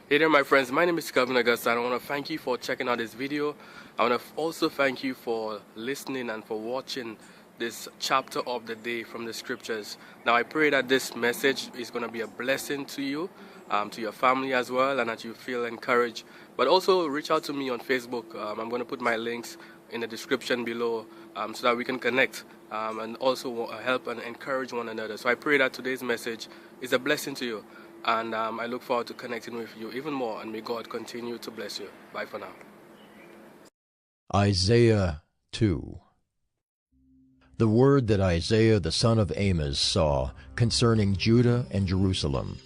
Hey there my friends, my name is Kelvin Augusta and I want to thank you for checking out this video. I want to also thank you for listening and for watching this chapter of the day from the scriptures. Now I pray that this message is going to be a blessing to you, to your family as well, and that you feel encouraged. But also reach out to me on Facebook. I'm going to put my links in the description below so that we can connect and also help and encourage one another. So I pray that today's message is a blessing to you. And I look forward to connecting with you even more, and may God continue to bless you. Bye for now. Isaiah 2. The word that Isaiah the son of Amoz saw concerning Judah and Jerusalem.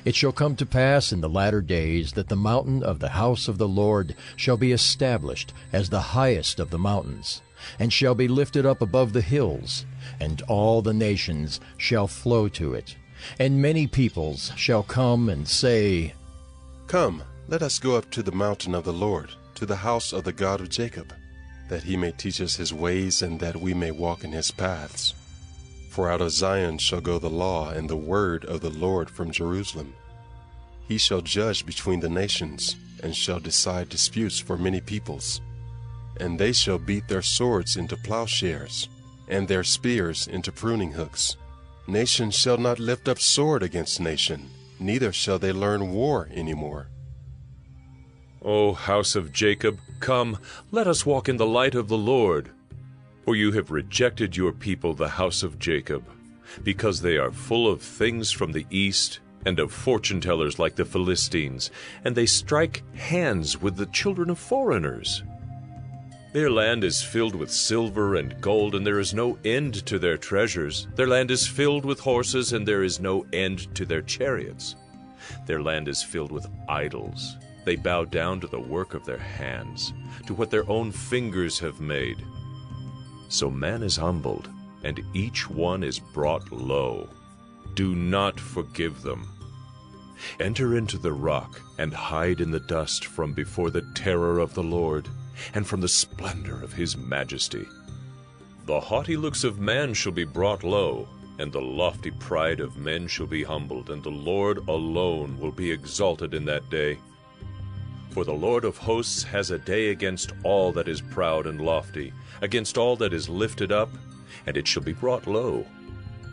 It shall come to pass in the latter days that the mountain of the house of the Lord shall be established as the highest of the mountains, and shall be lifted up above the hills, and all the nations shall flow to it. And many peoples shall come and say, Come, let us go up to the mountain of the Lord, to the house of the God of Jacob, that he may teach us his ways, and that we may walk in his paths. For out of Zion shall go the law and the word of the Lord from Jerusalem. He shall judge between the nations, and shall decide disputes for many peoples. And they shall beat their swords into plowshares, and their spears into pruning hooks. Nation shall not lift up sword against nation, neither shall they learn war any more. O house of Jacob, come, let us walk in the light of the Lord. For you have rejected your people, the house of Jacob, because they are full of things from the east, and of fortune-tellers like the Philistines, and they strike hands with the children of foreigners. Their land is filled with silver and gold, and there is no end to their treasures. Their land is filled with horses, and there is no end to their chariots. Their land is filled with idols. They bow down to the work of their hands, to what their own fingers have made. So man is humbled, and each one is brought low. Do not forgive them. Enter into the rock, and hide in the dust from before the terror of the Lord, and from the splendor of his majesty. The haughty looks of man shall be brought low, and the lofty pride of men shall be humbled, and the Lord alone will be exalted in that day. For the Lord of hosts has a day against all that is proud and lofty, against all that is lifted up, and it shall be brought low.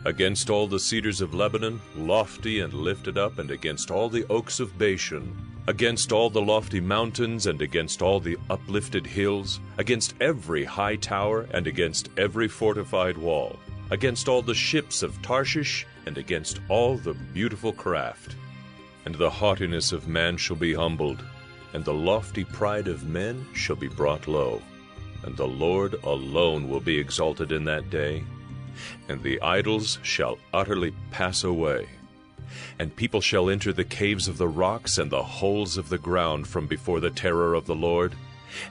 Against all the cedars of Lebanon, lofty and lifted up, and against all the oaks of Bashan, against all the lofty mountains, and against all the uplifted hills, against every high tower, and against every fortified wall, against all the ships of Tarshish, and against all the beautiful craft. And the haughtiness of man shall be humbled, and the lofty pride of men shall be brought low. And the Lord alone will be exalted in that day, and the idols shall utterly pass away. And people shall enter the caves of the rocks and the holes of the ground from before the terror of the Lord,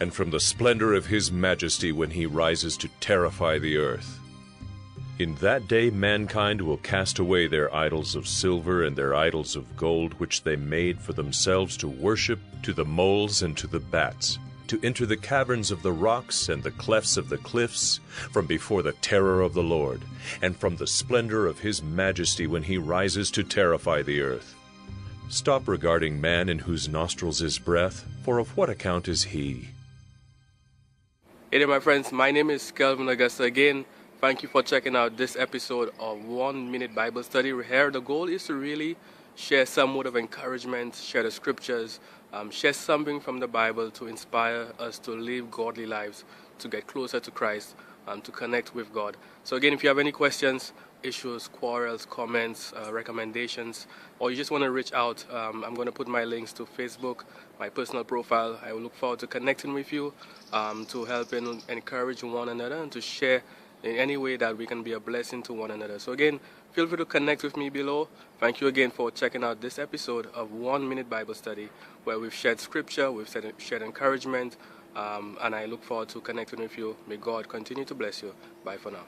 and from the splendor of his majesty when he rises to terrify the earth. In that day mankind will cast away their idols of silver and their idols of gold, which they made for themselves to worship, to the moles and to the bats, to enter the caverns of the rocks and the clefts of the cliffs, from before the terror of the Lord, and from the splendor of his majesty when he rises to terrify the earth. Stop regarding man in whose nostrils is breath, for of what account is he? Hey there my friends, my name is Kelvin Augusta again. Thank you for checking out this episode of 1 Minute Bible Study. Here the goal is to really share some word of encouragement, share the scriptures, share something from the Bible to inspire us to live godly lives, to get closer to Christ, and to connect with God. So again, if you have any questions, issues, quarrels, comments, recommendations, or you just want to reach out, I'm going to put my links to Facebook, my personal profile. I will look forward to connecting with you, to help and encourage one another, and to share in any way that we can be a blessing to one another. So again, feel free to connect with me below. Thank you again for checking out this episode of 1 Minute Bible Study, where we've shared scripture, we've shared encouragement, and I look forward to connecting with you. May God continue to bless you. Bye for now.